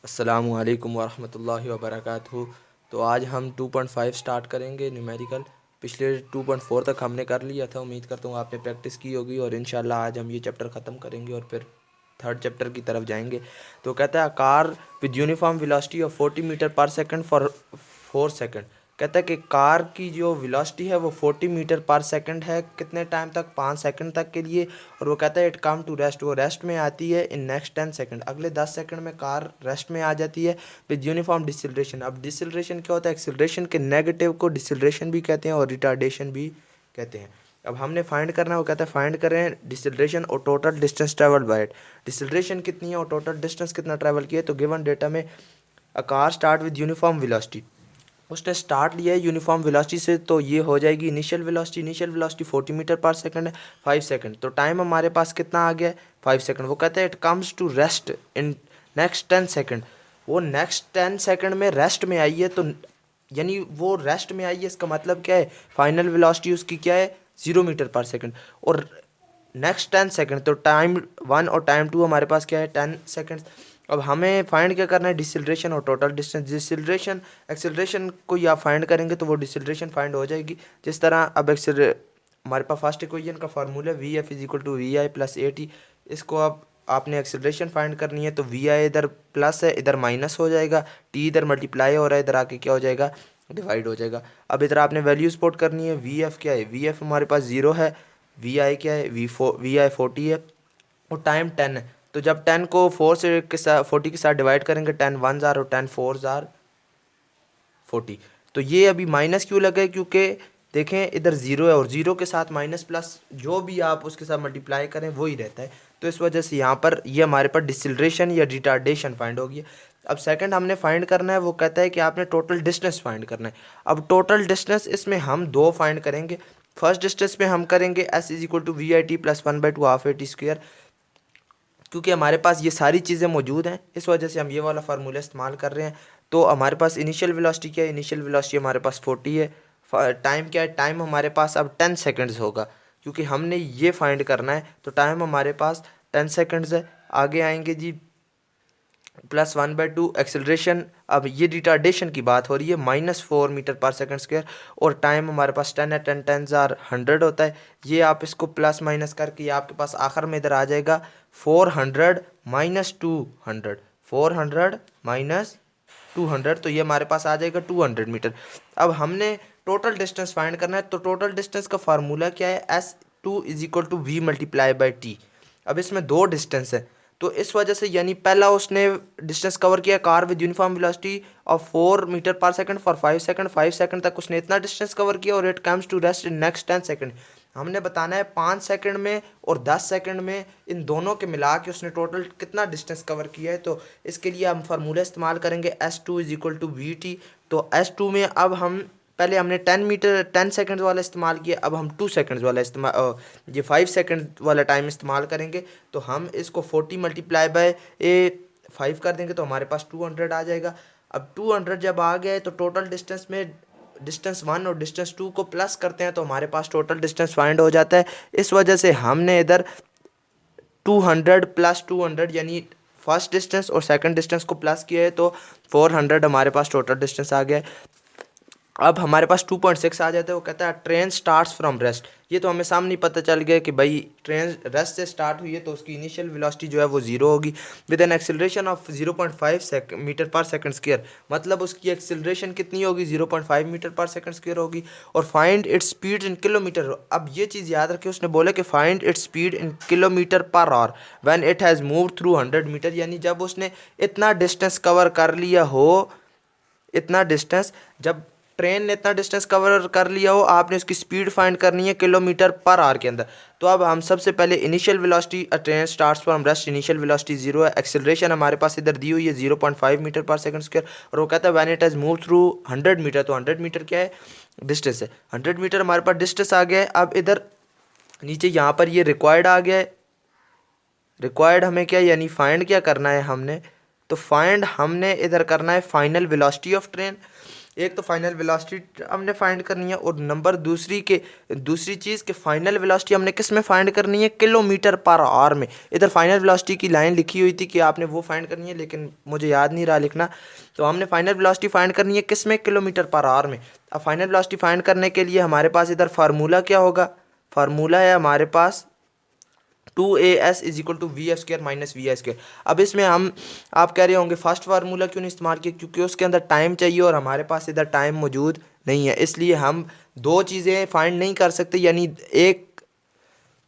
अस्सलामु अलैकुम वरहमतुल्लाहि वबरकातुहू। तो आज हम 2.5 स्टार्ट करेंगे न्यूमेरिकल। पिछले 2.4 तक हमने कर लिया था। उम्मीद करता हूँ आपने प्रैक्टिस की होगी और इंशाल्लाह आज हम ये चैप्टर ख़त्म करेंगे और फिर थर्ड चैप्टर की तरफ जाएंगे। तो कहता है car with uniform velocity of 40 metre per second for 4 second. कहता है कि कार की जो वेलोसिटी है वो 40 मीटर पर सेकंड है, कितने टाइम तक, 5 सेकंड तक के लिए। और वो कहता है इट कम टू रेस्ट, वो रेस्ट में आती है इन नेक्स्ट 10 सेकंड, अगले 10 सेकंड में कार रेस्ट में आ जाती है विद यूनिफॉर्म डिसिलरेशन। अब डिसिलरेशन क्या होता है? एक्सिलरेशन के नेगेटिव को डिसिलरेशन भी कहते हैं और रिटार्डेशन भी कहते हैं। अब हमने फाइंड करना है, वो कहता है फाइंड करें डिसिलरेशन और total distance travel by it. Deceleration कितनी है और टोटल डिस्टेंस कितना ट्रैवल किया है। तो गिवन डेटा में a car start with uniform velocity, उसने स्टार्ट लिया है यूनिफॉर्म वेलोसिटी से, तो ये हो जाएगी initial velocity. Initial velocity 40 metre per second है, 5 सेकंड। तो टाइम हमारे पास कितना आ गया है? 5 सेकंड। वो कहते हैं it comes to rest in next 10 second. वो नेक्स्ट 10 सेकंड में रेस्ट में आई है, तो यानी वो रेस्ट में आई है, इसका मतलब क्या है? फाइनल वेलोसिटी उसकी क्या है? 0 मीटर पर सेकंड। और नेक्स्ट 10 सेकंड, तो टाइम 1 और टाइम 2 हमारे पास क्या है? 10 सेकंड। अब हमें फाइंड क्या करना है? डिसिलरेशन और टोटल डिस्टेंस। डिसिलरेशन एक्सेलरेशन को या फाइंड करेंगे तो वो डिसिलरेशन फाइंड हो जाएगी। जिस तरह अब हमारे पास फर्स्ट इक्वेशन का formula v F is equal to we I plus A t. इसको अब आपने एक्सेलरेशन फाइंड करनी है, तो वी आई इधर प्लस है, इधर माइनस हो जाएगा, टी इधर मल्टीप्लाई हो रहा है, इधर आके क्या हो जाएगा? डिवाइड हो जाएगा। अब इधर आपने वैल्यूज पुट करनी है। वी एफ क्या है? वी एफ हमारे पास 0 है। वी आई क्या है? वी आई 40 है और टाइम 10 है। तो जब 10 को 4 से के साथ 40 के साथ डिवाइड करेंगे, 10 वन जार और 10 फोर जार 40। तो ये अभी माइनस क्यों लगा है? क्योंकि देखें इधर 0 है और 0 के साथ माइनस प्लस जो भी आप उसके साथ मल्टीप्लाई करें वो ही रहता है। तो इस वजह से यहाँ पर ये हमारे पास डिसिलरेशन या रिटार्डेशन फाइंड होगी। अब सेकंड हमने फाइंड करना है, वो कहता है कि आपने टोटल डिस्टेंस फाइंड करना है। अब टोटल डिस्टेंस इसमें हम दो फाइंड करेंगे। फर्स्ट डिस्टेंस में हम करेंगे s is equal to we i t plus 1/2 half a t square. क्योंकि हमारे पास ये सारी चीज़ें मौजूद हैं, इस वजह से हम ये वाला फार्मूला इस्तेमाल कर रहे हैं। तो हमारे पास इनिशियल वेलोसिटी क्या है? इनिशियल वेलोसिटी हमारे पास 40 है। टाइम क्या है? टाइम हमारे पास अब 10 सेकंड्स होगा, क्योंकि हमने ये फाइंड करना है। तो टाइम हमारे पास 10 सेकंड्स है। आगे आएंगे जी प्लस 1/2 एक्सेलरेशन। अब ये रिटार्डेशन की बात हो रही है, -4 मीटर पर सेकंड स्क्वायर। और टाइम हमारे पास 10 है, 10 10 जार 100 होता है। ये आप इसको प्लस माइनस करके आपके पास आखिर में इधर आ जाएगा 400 माइनस 200, 400 माइनस 200, तो ये हमारे पास आ जाएगा 200 मीटर। अब हमने टोटल डिस्टेंस फाइंड करना है। तो टोटल डिस्टेंस का फार्मूला क्या है? S two is equal to v multiply by t. अब इसमें दो डिस्टेंस है, तो इस वजह से यानी पहला उसने डिस्टेंस कवर किया car with uniform velocity of 4 metre per second for 5 second. 5 second तक उसने इतना डिस्टेंस कवर किया और it comes to rest in next 10 second. हमने बताना है 5 सेकंड में और 10 सेकंड में, इन दोनों के मिला के उसने टोटल कितना डिस्टेंस कवर किया है। तो इसके लिए हम फार्मूला इस्तेमाल करेंगे s two is equal to v t. तो एस टू में अब हम पहले हमने 10 सेकंड वाला इस्तेमाल किया, अब हम 2 सेकंड्स वाला इस्तेमाल ये 5 सेकंड वाला टाइम इस्तेमाल करेंगे। तो हम इसको 40 मल्टीप्लाई बाय 5 कर देंगे तो हमारे पास 200 आ जाएगा। अब 200 जब आ गया है तो टोटल डिस्टेंस में डिस्टेंस 1 और डिस्टेंस 2 को प्लस करते हैं तो हमारे पास टोटल डिस्टेंस फाइंड हो जाता है। इस वजह से हमने इधर 200 प्लस 200 यानी फर्स्ट डिस्टेंस और सेकंड डिस्टेंस को प्लस किया है, तो 400 हमारे पास टोटल डिस्टेंस आ गया है। अब हमारे पास 2.6 आ जाता है। वो कहता है ट्रेन स्टार्ट्स फ्रॉम रेस्ट। ये तो हमें सामने पता चल गया कि भाई ट्रेन रेस्ट से स्टार्ट हुई है तो उसकी इनिशियल वेलोसिटी जो है वो 0 होगी with an acceleration of 0.5 metre per second square. मतलब उसकी एक्सेलरेशन कितनी होगी? 0.5 मीटर पर सेकंड स्क्वायर होगी। और find its speed in kilometre. अब ये चीज़ याद रखें, उसने बोला कि find its speed in kilometre per hour when it has moved through 100 metre. यानी जब उसने इतना डिस्टेंस कवर कर लिया हो, इतना डिस्टेंस जब ट्रेन ने इतना डिस्टेंस कवर कर लिया हो, आपने उसकी स्पीड फाइंड करनी है किलोमीटर पर आवर के अंदर। तो अब हम सबसे पहले initial velocity, train starts from rest, initial velocity 0 है। एक्सेलरेशन हमारे पास इधर दी हुई है 0.5 मीटर पर सेकंड स्क्वायर। और वो कहता है when it has move through 100 metre. तो 100 मीटर क्या है? डिस्टेंस है। 100 मीटर हमारे पास डिस्टेंस आ गया है। अब इधर नीचे यहाँ पर ये रिक्वायर्ड आ गया है। रिक्वायर्ड हमें क्या यानी फाइंड क्या करना है हमने? तो फाइंड हमने इधर करना है फाइनल वेलोसिटी ऑफ ट्रेन। एक तो फाइनल वेलोसिटी हमने फाइंड करनी है, और नंबर दूसरी चीज़ कि फाइनल वेलोसिटी हमने किस में फाइंड करनी है, किलोमीटर पर आवर में। इधर फाइनल वेलोसिटी की लाइन लिखी हुई थी कि आपने वो फाइंड करनी है, लेकिन मुझे याद नहीं रहा लिखना। तो हमने फाइनल वेलोसिटी फाइंड करनी है किस में, किलोमीटर पर आवर में। अब फाइनल वेलोसिटी फाइंड करने के लिए हमारे पास इधर फार्मूला क्या होगा, फार्मूला है हमारे पास 2as is equal to v f square minus v i square. अब इसमें आप कह रहे होंगे फर्स्ट फार्मूला क्यों नहीं इस्तेमाल किया, क्योंकि उसके अंदर टाइम चाहिए और हमारे पास इधर टाइम मौजूद नहीं है, इसलिए हम दो चीज़ें फाइंड नहीं कर सकते। यानी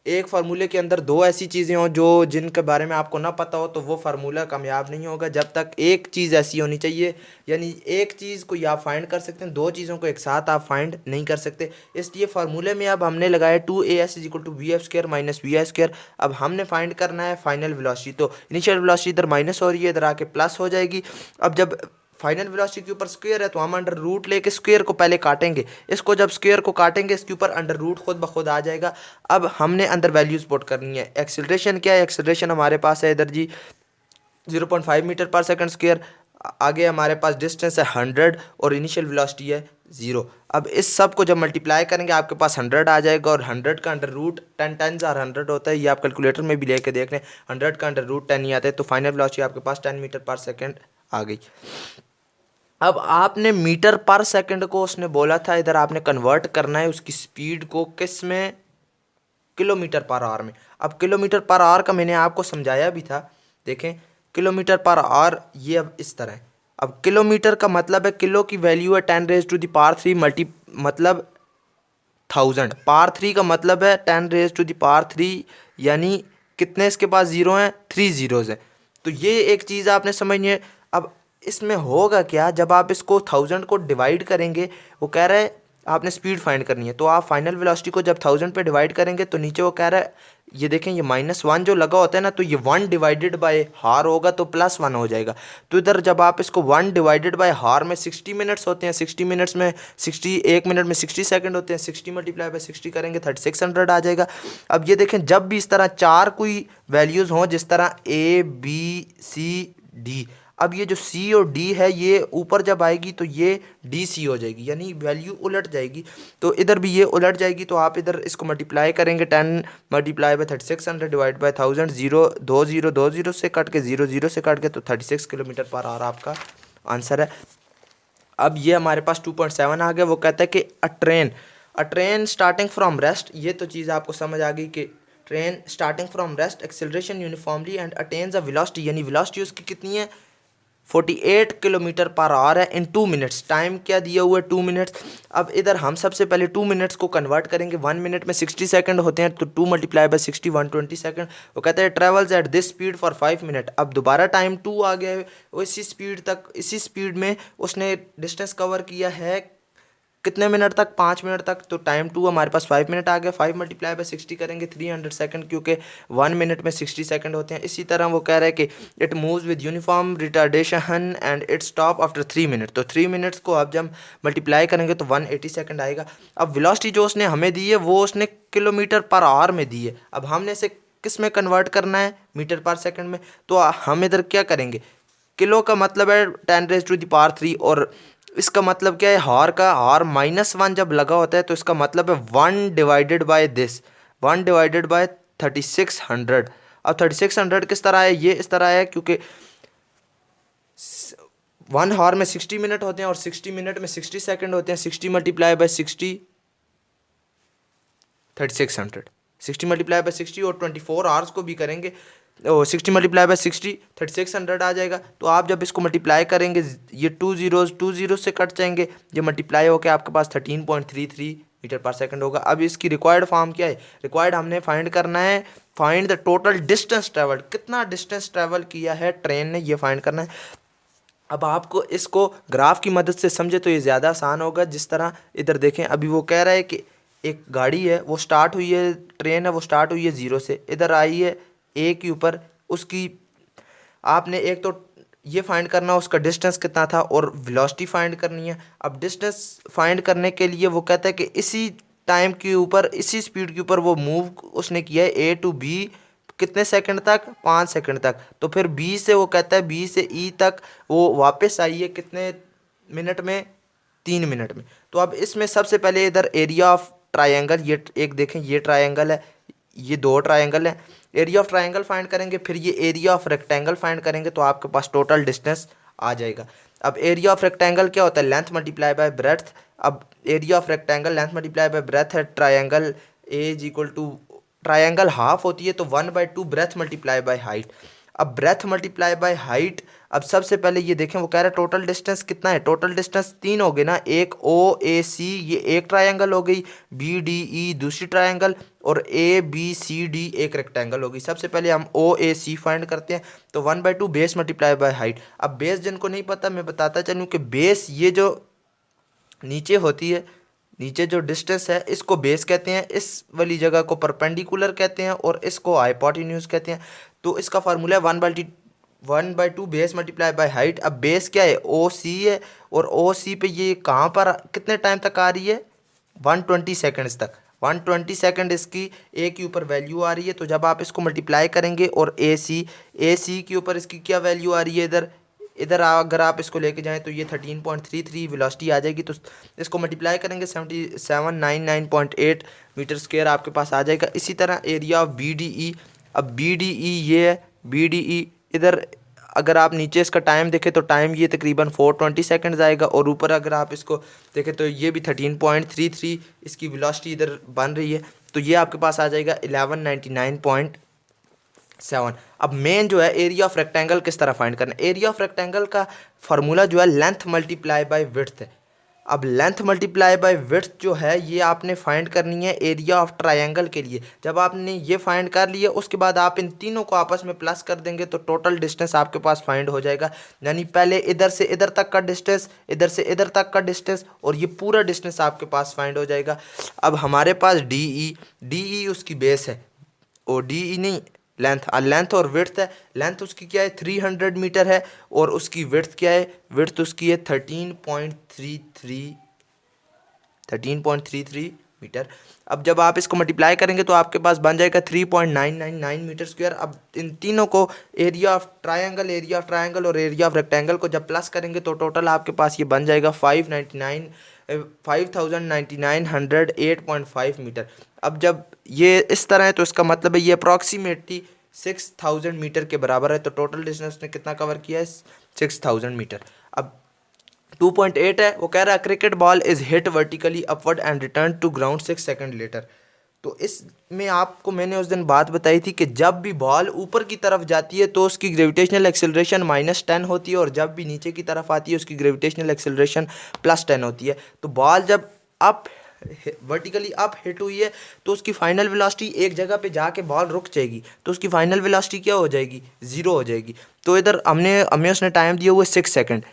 एक फार्मूले के अंदर दो ऐसी चीज़ें हों जिनके बारे में आपको ना पता हो, तो वो फार्मूला कामयाब नहीं होगा। जब तक एक चीज़ ऐसी होनी चाहिए, यानी एक चीज़ को आप फाइंड कर सकते हैं, दो चीज़ों को एक साथ आप फाइंड नहीं कर सकते। इसलिए फार्मूले में अब हमने लगाया 2as is equal to v f square minus v i square. अब हमने फाइंड करना है फाइनल वेलोसिटी। तो इनिशियल वेलोसिटी इधर माइनस हो रही है, इधर आके प्लस हो जाएगी। अब जब फाइनल वेलोसिटी के ऊपर स्क्वायर है तो हम अंडर रूट लेके स्क्वायर को पहले काटेंगे। इसको जब स्क्वायर को काटेंगे इसके ऊपर अंडर रूट खुद ब खुद आ जाएगा। अब हमने अंदर वैल्यूज पुट करनी है। एक्सेलरेशन क्या है, एक्सेलरेशन हमारे पास है इधर जी 0.5 मीटर पर सेकंड स्क्वायर। आगे हमारे पास डिस्टेंस है 100 और इनिशियल वेलोसिटी है 0। अब इस सब को जब मल्टीप्लाई करेंगे आपके पास 100 आ जाएगा, और 100 का अंडर रूट 10 10 और 100 होता है। ये आप कैलकुलेटर में भी लेके देख लें, 100 का अंडर रूट 10 नहीं आता है। तो फाइनल वेलोसिटी आपके पास 10 मीटर पर सेकंड आ गई। अब आपने मीटर पर सेकंड को उसने बोला था, इधर आपने कन्वर्ट करना है उसकी स्पीड को किस में, किलोमीटर पर आवर में। अब किलोमीटर पर आवर का मैंने आपको समझाया भी था, देखें किलोमीटर पर आवर ये अब इस तरह है। अब किलोमीटर का मतलब है, किलो की वैल्यू है 10 रेज टू द पावर 3 मतलब 1000। पावर 3 का मतलब है 10 रेज टू द पावर 3, यानी कितने इसके पास जीरो हैं, 3 जीरोज़ हैं। तो ये एक चीज़ आपने समझनी है। अब इसमें होगा क्या, जब आप इसको 1000 को डिवाइड करेंगे, वो कह रहा है आपने स्पीड फाइंड करनी है, तो आप फाइनल वेलोसिटी को जब 1000 पे डिवाइड करेंगे तो नीचे वो कह रहा है, ये देखें ये -1 जो लगा होता है ना, तो ये 1 डिवाइडेड बाय हार होगा तो +1 हो जाएगा। तो इधर जब आप इसको 1 डिवाइडेड बाय हार में 60 मिनट्स होते हैं, 60 मिनट्स में 60, 1 मिनट में 60 सेकंड होते हैं, 60 मल्टीप्लाई बाय 60 करेंगे 3600 आ जाएगा। अब ये देखें जब भी इस तरह चार कोई वैल्यूज़ हों, जिस तरह ABCD, अब ये जो C और D है ये ऊपर जब आएगी तो ये DC हो जाएगी, यानी वैल्यू उलट जाएगी। तो इधर भी ये उलट जाएगी, तो आप इधर इसको मल्टीप्लाई करेंगे 10 मल्टीप्लाई बाय 3600 डिवाइड बाय 1000, 0 2 0 2 0 से कट के 0 0 से कट के, तो 36 किलोमीटर पर आवर आपका आंसर है। अब ये हमारे पास 2.7 आ गया। वो कहता है कि अ ट्रेन स्टार्टिंग फ्रॉम रेस्ट, ये तो चीज़ आपको समझ आ गई कि train starting from rest acceleration uniformly and attains a velocity, यानी वेलोसिटी उसकी कितनी है 48 किलोमीटर पर आवर है इन 2 मिनट्स। टाइम क्या दिया हुआ है 2 मिनट्स। अब इधर हम सबसे पहले 2 मिनट्स को कन्वर्ट करेंगे, 1 मिनट में 60 सेकंड होते हैं, तो 2 मल्टीप्लाई बाय 60 120 सेकंड। वो कहते हैं travels at this speed for 5 minute. अब दोबारा टाइम 2 आ गया है, वो इसी स्पीड में उसने डिस्टेंस कवर किया है कितने मिनट तक, 5 मिनट तक। तो टाइम 2 हमारे पास 5 मिनट आ गया। 5 मल्टीप्लाई बाय 60 करेंगे 300 सेकंड, क्योंकि 1 मिनट में 60 सेकंड होते हैं। इसी तरह वो कह रहा है कि it moves with uniform retardation and it stop after 3 minute. तो 3 मिनट्स को अब जब मल्टीप्लाई करेंगे तो 180 सेकंड आएगा। अब वेलोसिटी जो उसने हमें दी है वो उसने किलोमीटर पर आवर में दी है। अब हमने इसे किस में कन्वर्ट करना है, मीटर पर सेकंड में। तो हम इधर क्या करेंगे, किलो का मतलब है 10 रेज टू द पावर 3, और इसका मतलब क्या है, हार -1 जब लगा होता है तो इसका मतलब है 1 divided by this, 1 divided by 3600। अब 3600 किस तरह है, ये इस तरह है, क्योंकि 1 हार में 60 मिनट होते हैं और 60 मिनट में 60 सेकंड होते हैं। 60 मल्टीप्लाई बाय 60 3600, 60 मल्टीप्लाई बाय 60 और 24 आवर्स को भी करेंगे, 60 मल्टीप्लाई बाय 60 3600 आ जाएगा। तो आप जब इसको मल्टीप्लाई करेंगे ये 2 जीरो से कट जाएंगे, ये मल्टीप्लाई होकर आपके पास 13.33 मीटर पर सेकंड होगा। अब इसकी रिक्वायर्ड फॉर्म क्या है, रिक्वायर्ड हमने फाइंड करना है, find the total distance travelled, कितना डिस्टेंस ट्रेवल किया है ट्रेन ने, ये फाइंड करना है। अब आपको इसको ग्राफ की मदद से समझे तो ये ज़्यादा आसान होगा। जिस तरह इधर देखें, अभी वो कह रहा है कि एक गाड़ी है, वो स्टार्ट हुई है, ट्रेन है वो स्टार्ट हुई है 0 से, इधर आई है ए के ऊपर, उसकी आपने एक तो ये फाइंड करना उसका डिस्टेंस कितना था और वेलोसिटी फाइंड करनी है। अब डिस्टेंस फाइंड करने के लिए वो कहता है कि इसी टाइम के ऊपर, इसी स्पीड के ऊपर वो मूव उसने किया है ए टू बी, कितने सेकंड तक, 5 सेकंड तक। तो फिर बी से वो कहता है बी से ई तक वो वापस आई है कितने मिनट में, 3 मिनट में। तो अब इसमें सबसे पहले इधर एरिया ऑफ ट्रायंगल, ये एक देखें ये ट्रायंगल है, ये दो ट्रायंगल है, एरिया ऑफ ट्रायंगल फाइंड करेंगे, फिर ये एरिया ऑफ रेक्टेंगल फाइंड करेंगे, तो आपके पास टोटल डिस्टेंस आ जाएगा। अब एरिया ऑफ रेक्टेंगल क्या होता है, लेंथ मल्टीप्लाई बाय ब्रेड्थ। अब area of rectangle length multiply by breadth है, triangle A is equal to, triangle half होती है तो 1/2 ब्रेथ मल्टीप्लाई बाय हाइट। अब ब्रेथ मल्टीप्लाई बाय हाइट, अब सबसे पहले ये देखें वो कह रहा है टोटल डिस्टेंस कितना है, टोटल डिस्टेंस 3 हो गए ना, एक ओ ए सी ये एक ट्रायंगल हो गई, बी डी ई दूसरी ट्रायंगल, और ए बी सी डी एक रेक्टेंगल हो गई। सबसे पहले हम ओ ए सी फाइंड करते हैं, तो 1/2 बेस मल्टीप्लाई बाय हाइट। अब बेस जिनको नहीं पता मैं बताता चलूँ कि बेस ये जो नीचे होती है, नीचे जो डिस्टेंस है इसको बेस कहते हैं, इस वाली जगह को परपेंडिकुलर कहते हैं, और इसको हाइपोटेन्यूज कहते हैं। तो इसका फार्मूला है 1/2 बेस मल्टीप्लाई बाय हाइट। अब बेस क्या है, ओ सी है, और ओ सी पे ये कहाँ पर कितने टाइम तक आ रही है, 120 सेकेंड्स तक। 120 सेकेंड इसकी ए के ऊपर वैल्यू आ रही है। तो जब आप इसको मल्टीप्लाई करेंगे और ए सी के ऊपर इसकी क्या वैल्यू आ रही है, इधर इधर अगर आप इसको लेके जाएं तो ये 13.33 वेलोसिटी आ जाएगी। तो इसको मल्टीप्लाई करेंगे 7799.8 मीटर स्क्वायर आपके पास आ जाएगा। इसी तरह area of b d e, अब बी डी ई ये है, बी डी ई इधर अगर आप नीचे इसका टाइम देखें तो टाइम ये तकरीबन 420 सेकेंड्स आएगा, और ऊपर अगर आप इसको देखें तो ये भी 13.33 इसकी वेलोसिटी इधर बन रही है। तो ये आपके पास आ जाएगा 1199.7। अब मेन जो है एरिया ऑफ रेक्टेंगल किस तरह फाइंड करना है, एरिया ऑफ रेक्टेंगल का फार्मूला जो है लेंथ मल्टीप्लाई बाय विड्थ है। अब लेंथ मल्टीप्लाई बाय विड्थ जो है ये आपने फाइंड करनी है एरिया ऑफ ट्रायंगल के लिए। जब आपने ये फाइंड कर लिया उसके बाद आप इन तीनों को आपस में प्लस कर देंगे तो टोटल डिस्टेंस आपके पास फाइंड हो जाएगा। यानी पहले इधर से इधर तक का डिस्टेंस, इधर से इधर तक का डिस्टेंस, और ये पूरा डिस्टेंस आपके पास फाइंड हो जाएगा। अब हमारे पास डी ई उसकी बेस है, ओ डी ई नहीं लेंथ, लेंथ और विड्थ है। लेंथ उसकी क्या है 300 मीटर है, और उसकी विड्थ क्या है, विड्थ उसकी है 13.33 मीटर। अब जब आप इसको मल्टीप्लाई करेंगे तो आपके पास बन जाएगा 3.999 मीटर स्क्वायर। अब इन तीनों को एरिया ऑफ ट्रायंगल और एरिया ऑफ रेक्टेंगल को जब प्लस करेंगे तो टोटल आपके पास ये बन जाएगा 5908.5 मीटर। अब जब ये इस तरह है तो इसका मतलब है ये अप्रॉक्सीमेटली 6000 मीटर के बराबर है। तो टोटल डिस्टेंस ने कितना कवर किया है, 6000 मीटर। अब 2.8 है, वो कह रहा है cricket ball is hit vertically upward and return to ground 6 second later. तो इसमें आपको मैंने उस दिन बात बताई थी कि जब भी बॉल ऊपर की तरफ जाती है तो उसकी ग्रेविटेशनल एक्सेलरेशन -10 होती है, और जब भी नीचे की तरफ आती है उसकी ग्रेविटेशनल एक्सेलरेशन +10 होती है। तो बॉल जब अप वर्टिकली अप हिट हुई है तो उसकी फाइनल वेलोसिटी एक जगह पे जाके बॉल रुक जाएगी, तो उसकी फाइनल वेलोसिटी क्या हो जाएगी, 0 हो जाएगी। तो इधर हमें उसने टाइम दिया हुआ 6 सेकंड।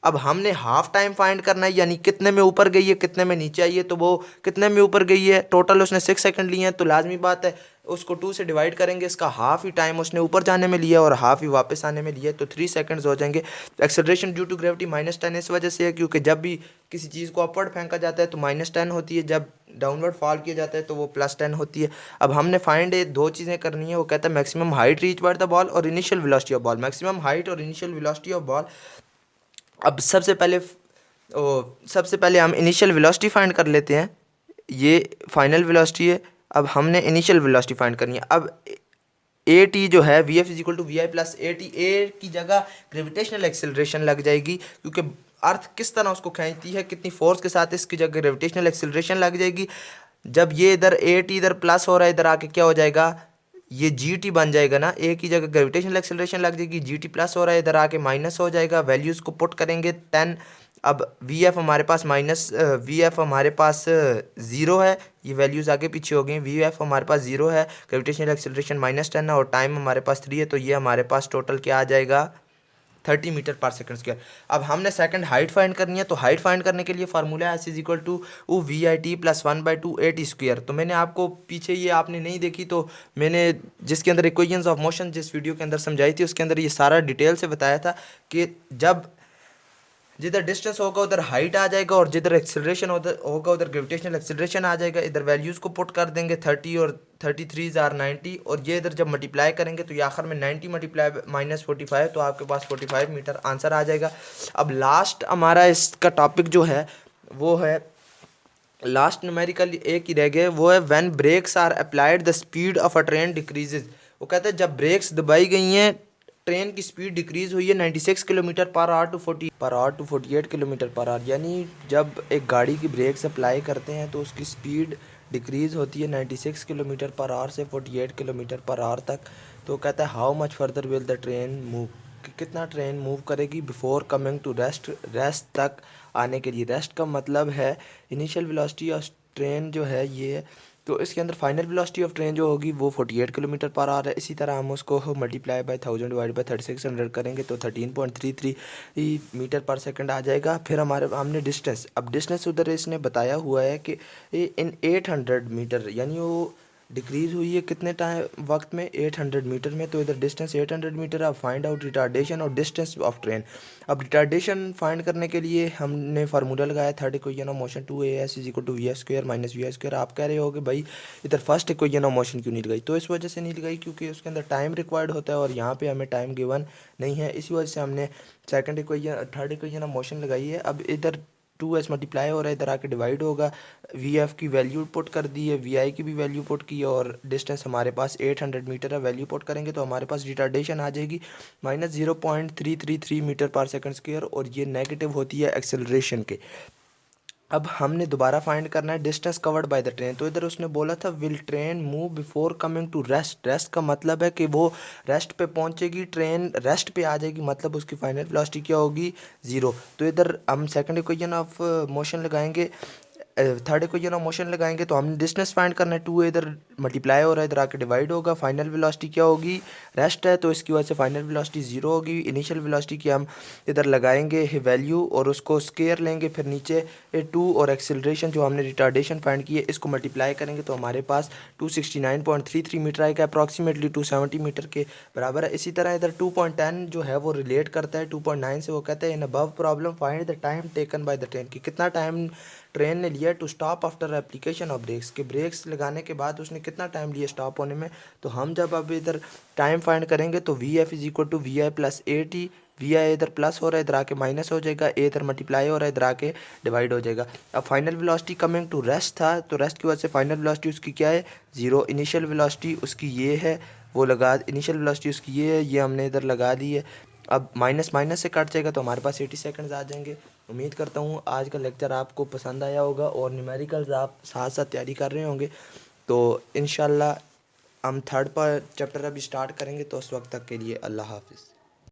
अब हमने हाफ टाइम फाइंड करना है, यानी कितने में ऊपर गई है कितने में नीचे आई है। तो वो कितने में ऊपर गई है, टोटल उसने 6 सेकंड लिए हैं, तो लाजमी बात है उसको 2 से डिवाइड करेंगे, इसका हाफ ही टाइम उसने ऊपर जाने में लिया और हाफ ही वापस आने में लिया, तो 3 सेकंड्स हो जाएंगे। एक्सेलरेशन ड्यू टू ग्रेविटी -10 इस वजह से है क्योंकि जब भी किसी चीज़ को अपवर्ड फेंका जाता है तो -10 होती है, जब डाउनवर्ड फॉल किया जाता है तो वो +10 होती है। अब हमने फाइंड 2 चीज़ें करनी है, वो कहता है maximum height reach by the ball और initial velocity of ball, maximum height और इनिशियल वेलोसिटी ऑफ बॉल। अब सबसे पहले हम इनिशियल वेलोसिटी फाइंड कर लेते हैं, ये फाइनल वेलोसिटी है। अब हमने इनिशियल वेलोसिटी फाइंड करनी है। अब ए टी जो है V F is equal to we I plus A T, A की जगह ग्रेविटेशनल एक्सेलरेशन लग जाएगी क्योंकि अर्थ किस तरह उसको खींचती है, कितनी फोर्स के साथ, इसकी जगह ग्रेविटेशनल एक्सेलरेशन लग जाएगी। जब ये इधर ए टी इधर प्लस हो रहा है, इधर आके क्या हो जाएगा, ये जी टी बन जाएगा ना, ए की जगह ग्रेविटेशनल एक्सेलरेशन लग जाएगी, जी टी प्लस हो रहा है, इधर आके माइनस हो जाएगा। वैल्यूज़ को पुट करेंगे 10। अब वी एफ हमारे पास हमारे पास 0 है, ये वैल्यूज़ आगे पीछे हो गई। वी एफ हमारे पास 0 है, ग्रेविटेशनल एक्सेलरेशन -10 है, और टाइम हमारे पास 3 है, तो ये हमारे पास टोटल क्या आ जाएगा 30 मीटर पर सेकंड स्क्वायर। अब हमने सेकंड हाइट फाइंड करनी है, तो हाइट फाइंड करने के लिए फार्मूला है s is equal to we i t plus 1/2 a t square. तो मैंने आपको पीछे ये आपने नहीं देखी, तो मैंने जिसके अंदर इक्वेशंस ऑफ मोशन जिस वीडियो के अंदर समझाई थी उसके अंदर ये सारा डिटेल से बताया था कि जिधर डिस्टेंस होगा उधर हाइट आ जाएगा, और जिधर एक्सेलरेशन होगा उधर ग्रेविटेशनल एक्सेलरेशन आ जाएगा। इधर वैल्यूज़ को पुट कर देंगे 30 और 33 आर 90, और ये इधर जब मल्टीप्लाई करेंगे तो ये आखिर में 90 मल्टीप्लाई -45, तो आपके पास 45 मीटर आंसर आ जाएगा। अब लास्ट हमारा इसका टॉपिक जो है वो है, लास्ट न्यूमेरिकल एक ही रह गए, वो है when brakes are applied the speed of a train decreases. वो कहते हैं जब ब्रेक्स दबाई गई हैं ट्रेन की स्पीड डिक्रीज़ हुई है 96 kilometre per hour to 48 kilometre per hour. यानी जब एक गाड़ी की ब्रेक्स अप्लाई करते हैं तो उसकी स्पीड डिक्रीज़ होती है 96 किलोमीटर पर आवर से 48 किलोमीटर पर आवर तक। तो कहता है how much further will the train move, कि कितना ट्रेन मूव करेगी बिफोर कमिंग टू रेस्ट तक आने के लिए। रेस्ट का मतलब है इनिशियल वेलोसिटी ऑफ ट्रेन जो है ये, तो इसके अंदर फाइनल वेलोसिटी ऑफ ट्रेन जो होगी वो 48 किलोमीटर पर आवर है। इसी तरह हम उसको मल्टीप्लाई बाय 1000 डिवाइड बाय 3600 करेंगे तो 13.33 मीटर पर सेकंड आ जाएगा। फिर हमने डिस्टेंस, अब डिस्टेंस उधर इसने बताया हुआ है कि इन 800 मीटर, यानी वो डिक्रीज़ हुई है कितने टाइम वक्त में, 800 मीटर में। तो इधर डिस्टेंस 800 मीटर। अब फाइंड आउट रिटार्डेशन और डिस्टेंस ऑफ ट्रेन। अब रिटार्डेशन फाइंड करने के लिए हमने फार्मूला लगाया third equation of motion 2as = v² - v²। आप कह रहे हो कि भाई इधर फर्स्ट इक्वेशन ऑफ मोशन क्यों नहीं लगाई, तो इस वजह से नहीं लगाई क्योंकि उसके अंदर टाइम रिक्वायर्ड होता है और यहाँ पे हमें टाइम गिवन नहीं है, इसी वजह से हमने थर्ड इक्वेशन ऑफ मोशन लगाई है। अब इधर 2s मल्टीप्लाई हो रहा है, इधर आके डिवाइड होगा। वी की वैल्यू पुट कर दी है, वी की भी वैल्यू पुट की है, और डिस्टेंस हमारे पास 800 मीटर है। वैल्यू पुट करेंगे तो हमारे पास रिटार्डेशन आ जाएगी -0.333 मीटर पर सेकंड स्क्वायर, और ये नेगेटिव होती है एक्सेलरेशन के। अब हमने दोबारा फाइंड करना है distance covered by the train. तो इधर उसने बोला था will train move before coming to rest. Rest का मतलब है कि वो रेस्ट पे पहुंचेगी, ट्रेन रेस्ट पे आ जाएगी, मतलब उसकी फाइनल वेलोसिटी क्या होगी, 0। तो इधर हम सेकंड इक्वेशन ऑफ मोशन लगाएंगे, थर्ड इक्वेशन ऑफ मोशन लगाएंगे तो हमने डिस्टेंस फाइंड करना है। 2 इधर मल्टीप्लाई हो रहा है, इधर आके डिवाइड होगा। फाइनल वेलोसिटी क्या होगी, रेस्ट है तो इसकी वजह से फाइनल वेलोसिटी 0 होगी। इनिशियल वेलोसिटी की हम इधर लगाएंगे वैल्यू और उसको स्केयर लेंगे, फिर नीचे 2 और एक्सेलरेशन जो हमने रिटार्डेशन फाइंड की है इसको मल्टीप्लाई करेंगे तो हमारे पास 269.33 मीटर आएगा, अप्रॉक्सीमेटली 270 मीटर के बराबर है। इसी तरह इधर 2.10 जो है वो रिलेट करता है 2.9 से। वो कहता है in above problem find the time taken by the train, कि कितना टाइम ट्रेन ने लिया to stop after application of brakes, के ब्रेक्स लगाने के बाद उसने कितना टाइम लिया स्टॉप होने में। तो हम जब अब इधर टाइम फाइंड करेंगे तो Vf = vi + at। vi इधर प्लस हो रहा है, इधर आके माइनस हो जाएगा, a इधर मल्टीप्लाई हो रहा है, इधर आके डिवाइड हो जाएगा। अब final velocity coming to rest था, तो रेस्ट की वजह से फाइनल वेलोसिटी उसकी क्या है, 0। इनिशियल वेलोसिटी उसकी ये है, वो लगा, इनिशियल वेलोसिटी उसकी ये है, ये हमने इधर लगा दी है। अब माइनस माइनस से कट जाएगा तो हमारे पास 80 सेकंड्स आ जाएंगे। उम्मीद करता हूँ आज का लेक्चर आपको पसंद आया होगा और न्यूमेरिकल्स आप साथ साथ तैयारी कर रहे होंगे। तो इंशाल्लाह हम थर्ड पर चैप्टर अभी स्टार्ट करेंगे, तो उस वक्त तक के लिए अल्लाह हाफिज़।